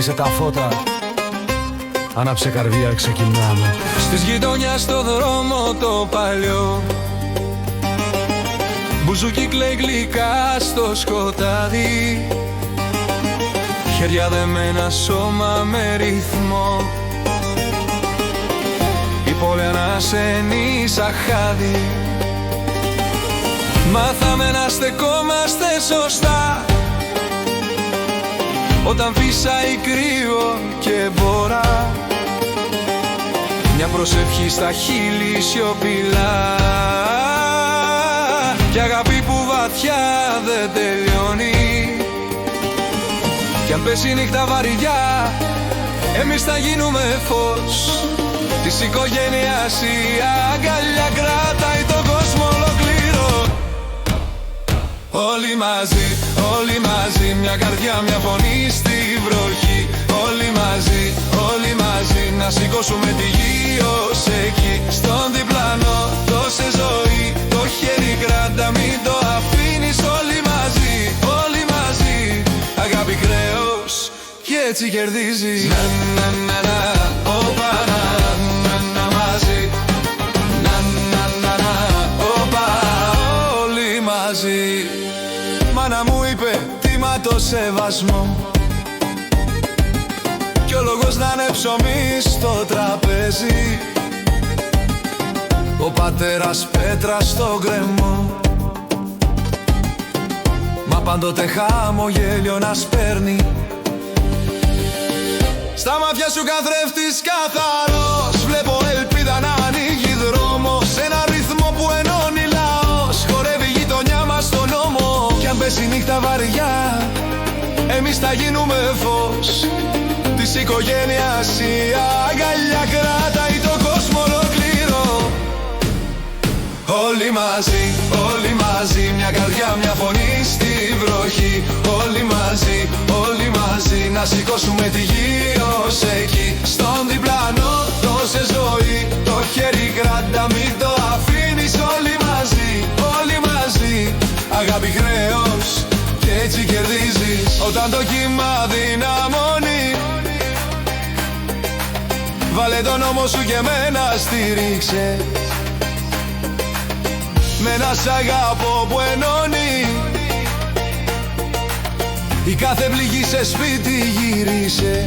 Σβήσε τα φώτα, άναψε καρδιά, ξεκινάμε. Στις γειτονιάς στο δρόμο το παλιό, μπουζούκι κλαίει γλυκά στο σκοτάδι, χέρια δεμένα, σώμα με ρυθμό, η πόλη ανασένει σαν χάδι. Μάθαμε να στεκόμαστε σωστά όταν φύσαει κρύο και μπόρα, μια προσευχή στα χείλη σιωπηλά, κι αγάπη που βαθιά δεν τελειώνει. Κι αν πέσει νύχτα βαριά, εμείς θα γίνουμε φως της οικογένειας. Η αγκαλιά κρατάει τον κόσμο ολόκληρο. Όλοι μαζί, όλοι μαζί, μια καρδιά, μια φωνή στη βροχή. Όλοι μαζί, όλοι μαζί, να σηκώσουμε τη γη ως εκεί. Στον διπλανό δώσε ζωή, το χέρι κράτα, μην το αφήνεις. Όλοι μαζί, όλοι μαζί, αγάπη χρέος κι έτσι κερδίζεις. Να να να να, όπα να να να μαζί. Να να να να, όπα, όλοι μαζί. Μάνα μου είπε τίμα το σεβασμό, κι ο λόγος να είναι ψωμί στο τραπέζι, ο πατέρας πέτρα στο γκρεμό. Μα πάντοτε χαμογέλιο να σπέρνει, στα μάτια σου καθρέφτης καθαρός. Βλέπω ελπίδα να ανοίγει δρόμο, σε ένα ρυθμό που ενώνει λαός. Χορεύει η γειτονιά μας στον νόμο, κι αν πέσει νύχτα βαριά, εμείς θα γίνουμε φως της οικογένειας. Η αγκαλιά κρατάει τον κόσμο ολόκληρο. Όλοι μαζί, όλοι μαζί, μια καρδιά, μια φωνή στη βροχή. Όλοι μαζί, όλοι μαζί, να σηκώσουμε τη γη ως εκεί. Στον διπλανό δώσε ζωή, το χέρι κράτα, μην το αφήνεις. Όλοι μαζί, όλοι μαζί, αγάπη χρέος κι έτσι κερδίζεις. Όταν το κύμα δυναμώνει, βάλε τον νόμο σου και μένα στήριξε. Με ένα σ' αγαπώ που ενώνει, η κάθε πληγή σε σπίτι γύρισε.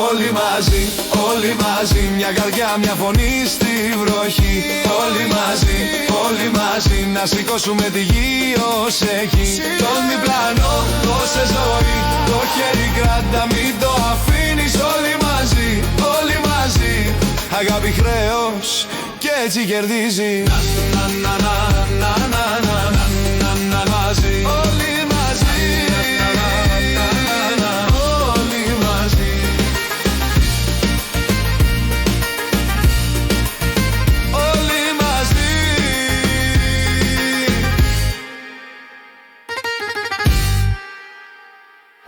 Όλοι μαζί, όλοι μαζί, μια καρδιά, μια φωνή στη βροχή. Όλοι μαζί, όλοι μαζί, να σηκώσουμε τη γη ως εκεί. Τον διπλανό δώσε ζωή, το χέρι κράτα, μην το αφήνεις. Όλοι μαζί, όλοι μαζί, αγάπη χρέος κι έτσι κερδίζει. Να, να, να, να.